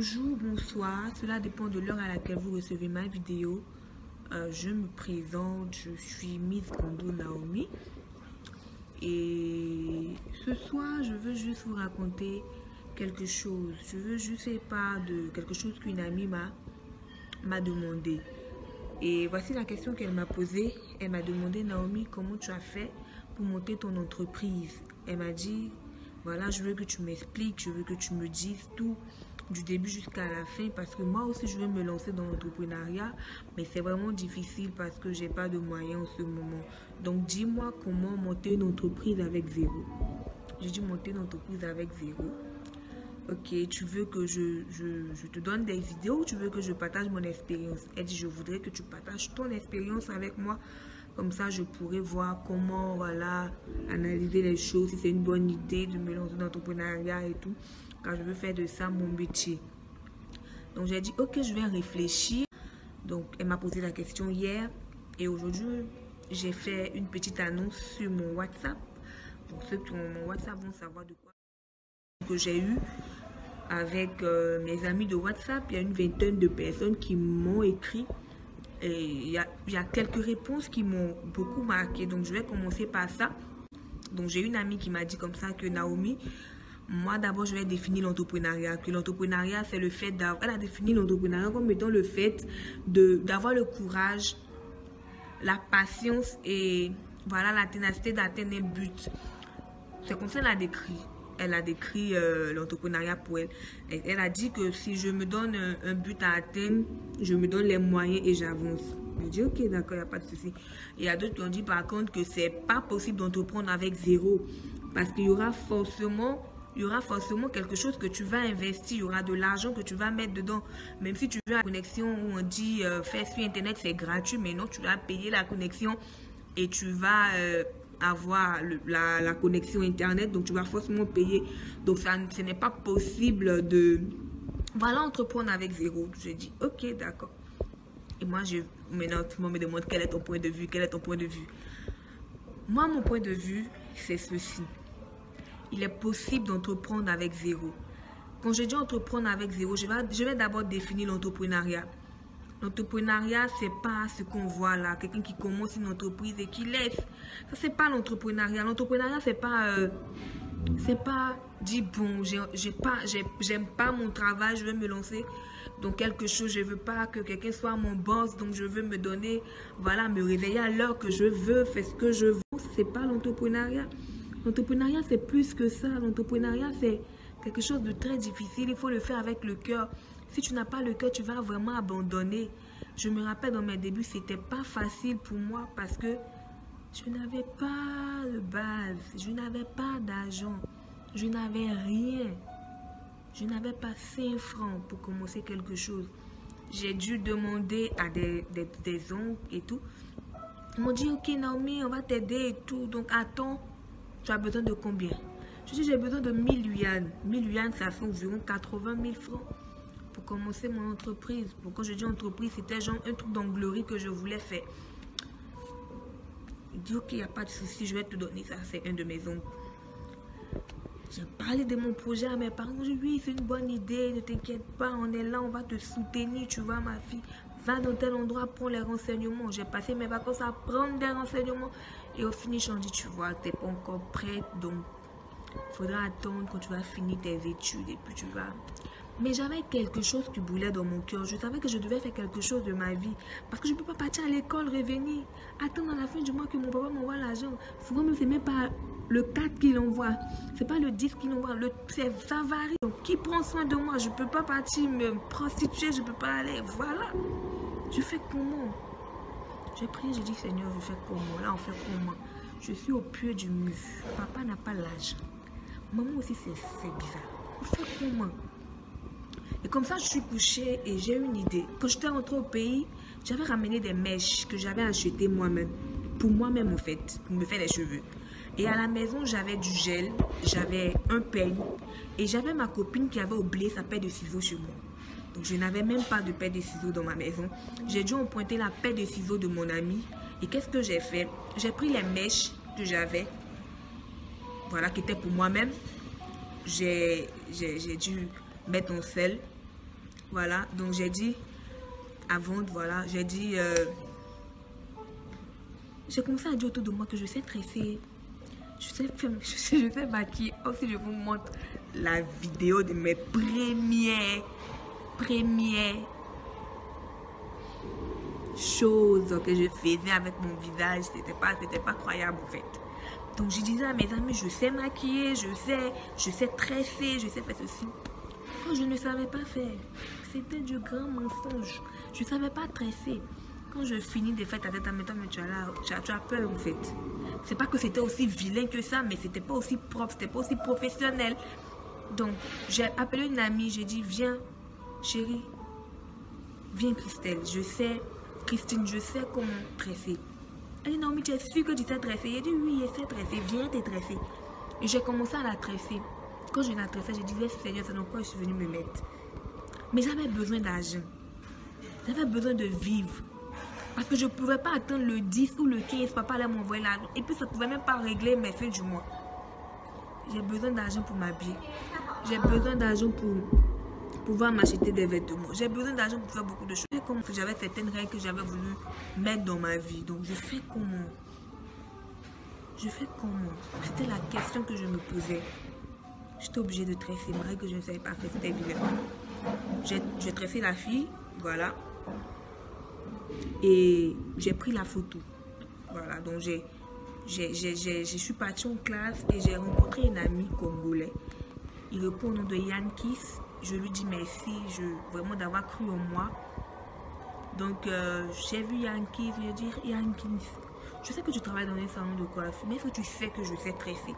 Bonjour, bonsoir, cela dépend de l'heure à laquelle vous recevez ma vidéo. Je me présente, je suis Miss Kondo Naomi. Et ce soir, je veux juste vous raconter quelque chose. Je veux juste faire part de quelque chose qu'une amie m'a demandé. Et voici la question qu'elle m'a posée. Elle m'a demandé: Naomi, comment tu as fait pour monter ton entreprise? Elle m'a dit: voilà, je veux que tu m'expliques, je veux que tu me dises tout du début jusqu'à la fin, parce que moi aussi je veux me lancer dans l'entrepreneuriat, mais c'est vraiment difficile parce que j'ai pas de moyens en ce moment. Donc dis-moi comment monter une entreprise avec zéro. J'ai dit monter une entreprise avec zéro. Ok, tu veux que je te donne des vidéos ou tu veux que je partage mon expérience? Elle dit: je voudrais que tu partages ton expérience avec moi. Comme ça, je pourrais voir comment, voilà, analyser les choses, si c'est une bonne idée de me lancer dans l'entrepreneuriat et tout. Car je veux faire de ça mon métier. Donc, j'ai dit: ok, je vais réfléchir. Donc, elle m'a posé la question hier. Et aujourd'hui, j'ai fait une petite annonce sur mon WhatsApp. Donc, ceux qui ont mon WhatsApp vont savoir de quoi que j'ai eu avec mes amis de WhatsApp. Il y a une vingtaine de personnes qui m'ont écrit. Et il y a quelques réponses qui m'ont beaucoup marqué. Donc, je vais commencer par ça. Donc, j'ai une amie qui m'a dit comme ça que: Naomi, moi d'abord, je vais définir l'entrepreneuriat. Que l'entrepreneuriat, c'est le fait d'avoir... Elle a défini l'entrepreneuriat comme étant le fait d'avoir le courage, la patience et voilà, la ténacité d'atteindre un but. C'est comme ça qu'elle a décrit. Elle a décrit l'entrepreneuriat pour elle. Elle a dit que si je me donne un but à atteindre, je me donne les moyens et j'avance. Je dis: ok, d'accord, il n'y a pas de souci. Il y a d'autres qui ont dit par contre que c'est pas possible d'entreprendre avec zéro. Parce qu'il y aura forcément quelque chose que tu vas investir. Il y aura de l'argent que tu vas mettre dedans. Même si tu veux la connexion où on dit faire sur Internet, c'est gratuit. Mais non, tu vas payer la connexion et tu vas... avoir la connexion Internet, donc tu vas forcément payer. Donc ce n'est pas possible de entreprendre avec zéro. Je dis: ok, d'accord. Et moi, maintenant tout le monde me demande: quel est ton point de vue, quel est ton point de vue? Moi, mon point de vue, c'est ceci: il est possible d'entreprendre avec zéro. Quand je dis entreprendre avec zéro, je vais d'abord définir l'entrepreneuriat. L'entrepreneuriat, c'est pas ce qu'on voit là, quelqu'un qui commence une entreprise et qui laisse. Ça, c'est pas l'entrepreneuriat. L'entrepreneuriat, c'est pas dire: bon, j'aime pas mon travail, je veux me lancer dans quelque chose, je veux pas que quelqu'un soit mon boss, donc je veux me donner, voilà, me réveiller à l'heure que je veux, faire ce que je veux. C'est pas l'entrepreneuriat. L'entrepreneuriat, c'est plus que ça. L'entrepreneuriat, c'est quelque chose de très difficile. Il faut le faire avec le cœur. Si tu n'as pas le cœur, tu vas vraiment abandonner. Je me rappelle, dans mes débuts, c'était pas facile pour moi parce que je n'avais pas de base, je n'avais pas d'argent, je n'avais rien. Je n'avais pas 5 francs pour commencer quelque chose. J'ai dû demander à des oncles et tout. Ils m'ont dit: ok, Naomi, on va t'aider et tout. Donc, attends, tu as besoin de combien? Je dis: j'ai besoin de 1000 yuan. 1000 yuan, ça fait environ 80 000 francs. Pour commencer mon entreprise. Pourquoi je dis entreprise? C'était genre un truc d'anglerie que je voulais faire. Il dit: ok, il n'y a pas de souci, je vais te donner ça. C'est un de mes oncles. J'ai parlé de mon projet à mes parents. Je dis: oui, c'est une bonne idée, ne t'inquiète pas, on est là, on va te soutenir, tu vois, ma fille. Va dans tel endroit, prends les renseignements. J'ai passé mes vacances à prendre des renseignements. Et au finish, on dit: tu vois, tu n'es pas encore prête, donc il faudra attendre quand tu vas finir tes études et puis tu vas... Mais j'avais quelque chose qui brûlait dans mon cœur. Je savais que je devais faire quelque chose de ma vie. Parce que je ne peux pas partir à l'école, revenir, attendre à la fin du mois que mon papa m'envoie l'argent. Souvent, même, c'est même pas le 4 qu'il envoie. C'est pas le 10 qu'il envoie. Ça varie. Donc, qui prend soin de moi? Je ne peux pas partir me prostituer. Je ne peux pas aller. Voilà. Je fais comment? J'ai prié, j'ai dit: Seigneur, je fais comment? Là, on fait comment? Je suis au pied du mur. Papa n'a pas l'argent. Maman aussi, c'est bizarre. On fait comment? Et comme ça, je suis couchée et j'ai une idée. Quand j'étais rentrée au pays, j'avais ramené des mèches que j'avais achetées moi-même. Pour moi-même, en fait, pour me faire les cheveux. Et à la maison, j'avais du gel, j'avais un peigne. Et j'avais ma copine qui avait oublié sa paire de ciseaux chez moi. Donc, je n'avais même pas de paire de ciseaux dans ma maison. J'ai dû emprunter la paire de ciseaux de mon ami. Et qu'est-ce que j'ai fait? J'ai pris les mèches que j'avais, voilà, qui étaient pour moi-même. J'ai dû mettre en sel. Voilà, donc j'ai dit, avant, voilà, j'ai dit, j'ai commencé à dire autour de moi que je sais tresser, je sais maquiller. Oh, si je vous montre la vidéo de mes premières choses que je faisais avec mon visage, c'était pas croyable en fait. Donc je disais à mes amis, je sais maquiller, je sais tresser, je sais faire ceci. Oh, je ne savais pas faire. C'était du grand mensonge. Je ne savais pas tresser. Quand je finis de faire ta tête à mes temps, mais tu as peur en fait. C'est pas que c'était aussi vilain que ça, mais c'était pas aussi propre, c'était pas aussi professionnel. Donc j'ai appelé une amie, j'ai dit, viens chérie, viens Christelle, Christine, je sais comment tresser. Elle dit, non mais tu es sûre que tu sais tresser? J'ai dit, oui, je sais tresser, viens te tresser. Et j'ai commencé à la tresser. Quand je la tressais, je disais, Seigneur, c'est dans quoi je suis venue me mettre. Mais j'avais besoin d'argent. J'avais besoin de vivre. Parce que je ne pouvais pas attendre le 10 ou le 15, papa allait m'envoyer l'argent. Et puis ça ne pouvait même pas régler mes fins du mois. J'ai besoin d'argent pour m'habiller. J'ai besoin d'argent pour pouvoir m'acheter des vêtements. J'ai besoin d'argent pour faire beaucoup de choses. Comme j'avais certaines règles que j'avais voulu mettre dans ma vie. Donc je fais comment? Je fais comment? C'était la question que je me posais. J'étais obligée de tresser, malgré que je ne savais pas faire, c'était évident. J'ai tressé la fille, voilà. Et j'ai pris la photo. Voilà, donc je suis partie en classe et j'ai rencontré une amie congolais. Il répond au nom de Yankis. Je lui dis merci, vraiment d'avoir cru en moi. Donc j'ai vu Yankis, je lui ai dit, Yankis, je sais que tu travailles dans un salon de coiffure, mais est-ce que tu sais que je sais tresser?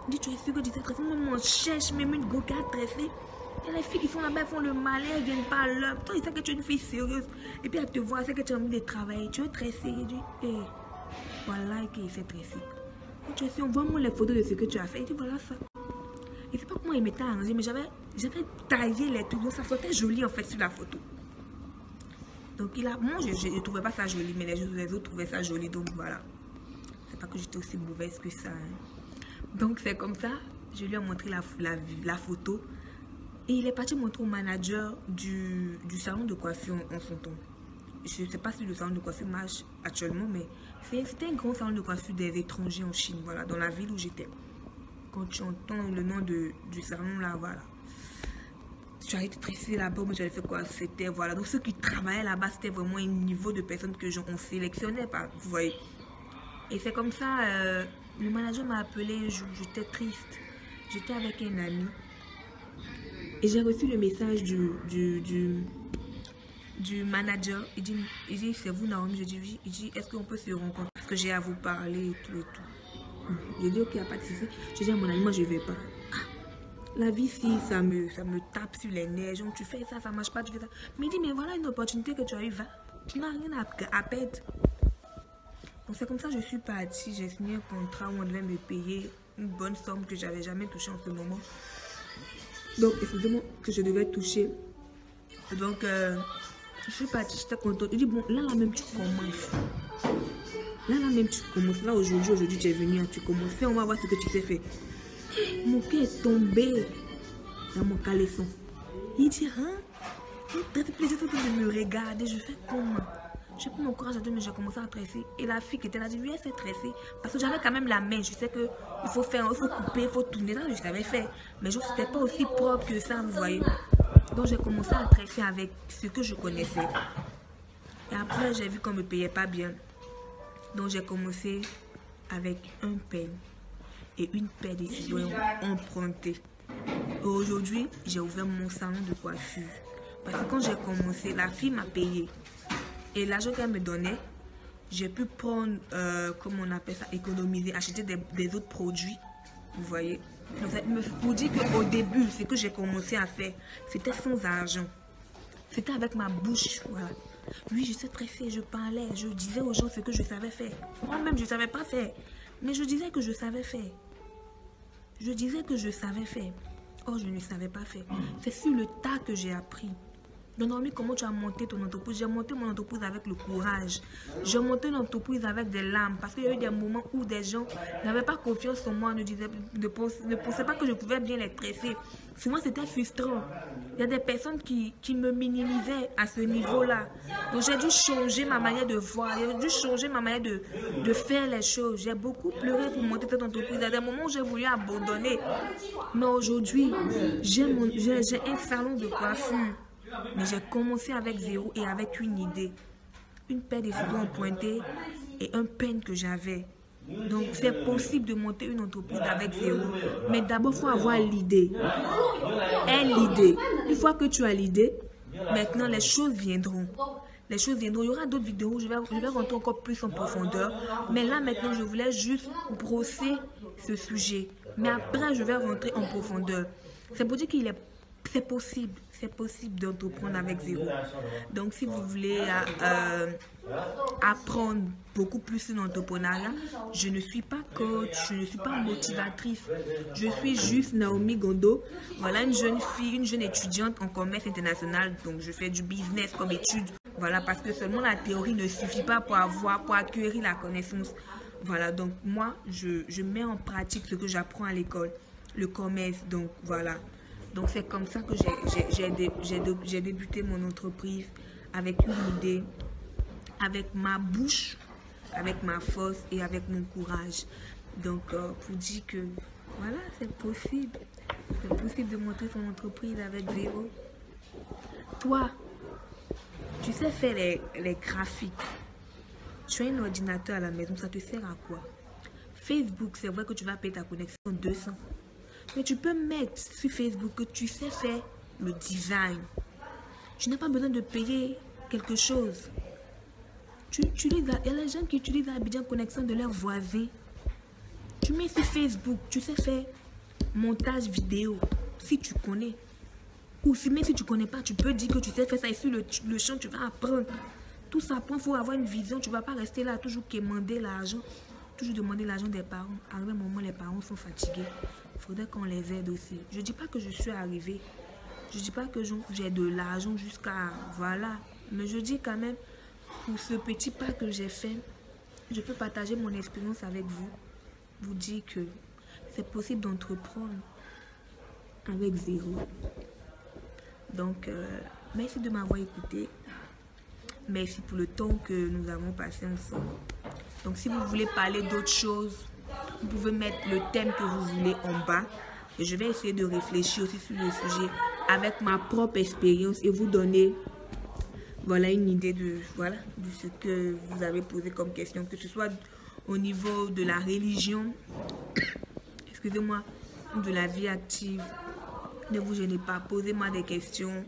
Il dit, tu es sûr que tu sais tresser? Moi, on cherche même une go qui a tressé. Et les filles qui sont là-bas, elles font le malin, elles viennent pas à l'heure. Toi, il sait que tu es une fille sérieuse. Et puis, elle te voit, elle sait que tu as envie de travailler. Tu veux tresser. Il dit, hé, voilà qu'il sait tresser. Et tu es sûr, envoie-moi les photos de ce que tu as fait. Il dit, voilà ça. Et c'est pas comment il m'était arrangé, mais j'avais taillé les trucs. Donc, ça sortait joli en fait sur la photo. Donc, moi, je ne trouvais pas ça joli, mais les autres trouvaient ça joli. Donc, voilà. C'est pas que j'étais aussi mauvaise que ça. Hein. Donc, c'est comme ça. Je lui ai montré la photo. Et il est parti montrer au manager du salon de coiffure en son temps. Je ne sais pas si le salon de coiffure marche actuellement, mais c'était un grand salon de coiffure des étrangers en Chine, voilà, dans la ville où j'étais. Quand tu entends le nom du salon là, voilà. Tu as été tressé là-bas, mais tu avais fait quoi? C'était, voilà. Donc ceux qui travaillaient là-bas, c'était vraiment un niveau de personnes que on sélectionnait, pas, vous voyez. Et c'est comme ça, le manager m'a appelé un jour, j'étais triste. J'étais avec un ami. Et j'ai reçu le message du manager. Il dit c'est vous Naomi? Je dis oui. Il dit, est-ce qu'on peut se rencontrer? Parce que j'ai à vous parler et tout et tout. J'ai dit, ok, il n'y a pas de souci. Je dis à mon ami, moi je ne vais pas. La vie, si ça me tape sur les nerfs, genre, tu fais ça, ça ne marche pas, tu fais ça. Mais il dit, mais voilà une opportunité que tu as eu, va. Tu n'as rien à perdre. Donc c'est comme ça que je suis partie. J'ai signé un contrat où on devait me payer une bonne somme que je n'avais jamais touchée en ce moment. Donc, excusez-moi, que je devais toucher. Donc, je suis partie, j'étais contente. Il dit, bon, là même, tu commences. Là même, tu commences. Là, aujourd'hui, tu es venu, tu commences. Fais, on va voir ce que tu sais faire. Mon pied est tombé dans mon caleçon. Il dit, hein? Il fait plaisir de me regarder. Je fais comment? J'ai pris mon courage à deux, mais j'ai commencé à tresser. Et la fille qui était là dit, oui, elle sait tresser. Parce que j'avais quand même la main. Je sais qu'il faut faire, il faut couper, il faut tourner. Là, je savais faire. Mais je n'étais pas aussi propre que ça, vous voyez. Donc, j'ai commencé à tresser avec ce que je connaissais. Et après, j'ai vu qu'on ne me payait pas bien. Donc, j'ai commencé avec un pen et une paire de ciseaux empruntés. Et aujourd'hui, j'ai ouvert mon salon de coiffure. Parce que quand j'ai commencé, la fille m'a payé. Et l'argent qu'elle me donnait, j'ai pu prendre, comment on appelle ça, économiser, acheter des autres produits. Vous voyez? Donc, pour dire qu'au début, ce que j'ai commencé à faire, c'était sans argent. C'était avec ma bouche. Voilà. Oui, je sais tresser, je parlais, je disais aux gens ce que je savais faire. Moi-même, je ne savais pas faire. Mais je disais que je savais faire. Je disais que je savais faire. Or, je ne savais pas faire. C'est sur le tas que j'ai appris. Donc, Naomi, comment tu as monté ton entreprise? J'ai monté mon entreprise avec le courage. J'ai monté une entreprise avec des larmes. Parce qu'il y a eu des moments où des gens n'avaient pas confiance en moi, ne pensaient pas que je pouvais bien les tresser. Souvent, c'était frustrant. Il y a des personnes qui me minimisaient à ce niveau-là. Donc, j'ai dû changer ma manière de voir. J'ai dû changer ma manière de faire les choses. J'ai beaucoup pleuré pour monter cette entreprise. Il y a des moments où j'ai voulu abandonner. Mais aujourd'hui, j'ai un salon de coiffure. Mais j'ai commencé avec zéro et avec une idée. Une paire de ciseaux empruntés et un pen que j'avais. Donc, c'est possible de monter une entreprise avec zéro. Mais d'abord, il faut avoir l'idée. L'idée. Une fois que tu as l'idée, maintenant, les choses viendront. Les choses viendront. Il y aura d'autres vidéos où je vais rentrer encore plus en profondeur. Mais là, maintenant, je voulais juste brosser ce sujet. Mais après, je vais rentrer en profondeur. C'est pour dire c'est possible. C'est possible d'entreprendre avec zéro. Donc, si vous voulez apprendre beaucoup plus sur l'entrepreneuriat, je ne suis pas coach, je ne suis pas motivatrice. Je suis juste Naomi Gondo. Voilà, une jeune fille, une jeune étudiante en commerce international. Donc, je fais du business comme étude. Voilà, parce que seulement la théorie ne suffit pas pour acquérir la connaissance. Voilà, donc moi, je mets en pratique ce que j'apprends à l'école, le commerce. Donc, voilà. Donc, c'est comme ça que j'ai débuté mon entreprise avec une idée, avec ma bouche, avec ma force et avec mon courage. Donc, pour dire que, voilà, c'est possible. C'est possible de monter son entreprise avec zéro. Toi, tu sais faire les graphiques. Tu as un ordinateur à la maison, ça te sert à quoi? Facebook, c'est vrai que tu vas payer ta connexion 200. Mais tu peux mettre sur Facebook que tu sais faire le design. Tu n'as pas besoin de payer quelque chose. Il y a les gens qui utilisent la Abidjan Connexion de leurs voisins. Tu mets sur Facebook, tu sais faire montage vidéo, si tu connais. Ou même si tu ne connais pas, tu peux dire que tu sais faire ça. Et sur le champ, tu vas apprendre. Tout ça, il faut avoir une vision. Tu ne vas pas rester là, toujours demander l'argent. Toujours demander l'argent des parents. À un moment, les parents sont fatigués. Il faudrait qu'on les aide aussi. Je ne dis pas que je suis arrivée. Je ne dis pas que j'ai de l'argent jusqu'à... Voilà. Mais je dis quand même, pour ce petit pas que j'ai fait, je peux partager mon expérience avec vous. Vous dire que c'est possible d'entreprendre avec zéro. Donc, merci de m'avoir écouté. Merci pour le temps que nous avons passé ensemble. Donc, si vous voulez parler d'autres choses, vous pouvez mettre le thème que vous voulez en bas. Et je vais essayer de réfléchir aussi sur le sujet avec ma propre expérience et vous donner voilà, une idée de ce que vous avez posé comme question. Que ce soit au niveau de la religion, excusez-moi, ou de la vie active. Ne vous gênez pas, posez-moi des questions.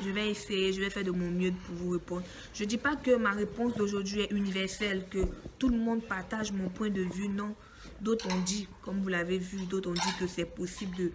Je vais essayer, je vais faire de mon mieux pour vous répondre. Je ne dis pas que ma réponse d'aujourd'hui est universelle, que tout le monde partage mon point de vue, non. D'autres ont dit, comme vous l'avez vu, d'autres ont dit que c'est possible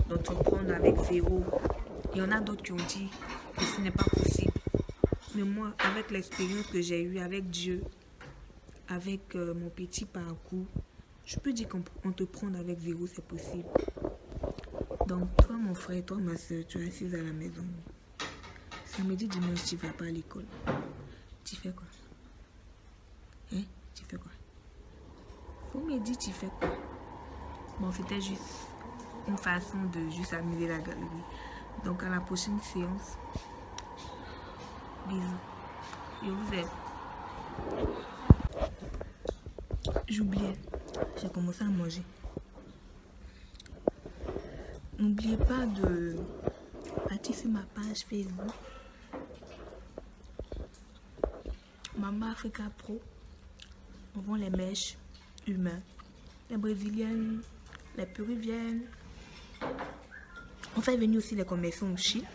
d'entreprendre avec zéro. Il y en a d'autres qui ont dit que ce n'est pas possible. Mais moi, avec l'expérience que j'ai eue avec Dieu, avec mon petit parcours, je peux dire qu'entreprendre avec zéro, c'est possible. Donc, toi, mon frère, toi, ma soeur, tu es assise à la maison. Samedi, dimanche, tu ne vas pas à l'école. Tu fais quoi? Hein? Tu fais quoi? Faut me dire, tu fais quoi? Bon, c'était juste une façon de juste amuser la galerie. Donc, à la prochaine séance. Bisous. Je vous aime. J'oubliais. J'ai commencé à manger. N'oubliez pas de partir sur ma page Facebook. Mama Africa Pro. On vend les mèches humains. Les brésiliennes, les péruviennes. On fait venir aussi les commerçants au Chili.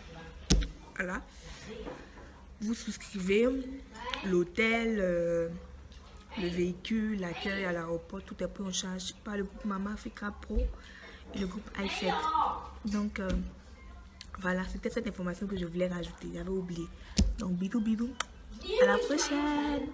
Voilà. Vous souscrivez l'hôtel, le véhicule, l'accueil à l'aéroport, tout est pris en charge par le groupe Mama Africa Pro et le groupe i7. Donc voilà, c'était cette information que je voulais rajouter. J'avais oublié. Donc bisous, bisous. À la prochaine.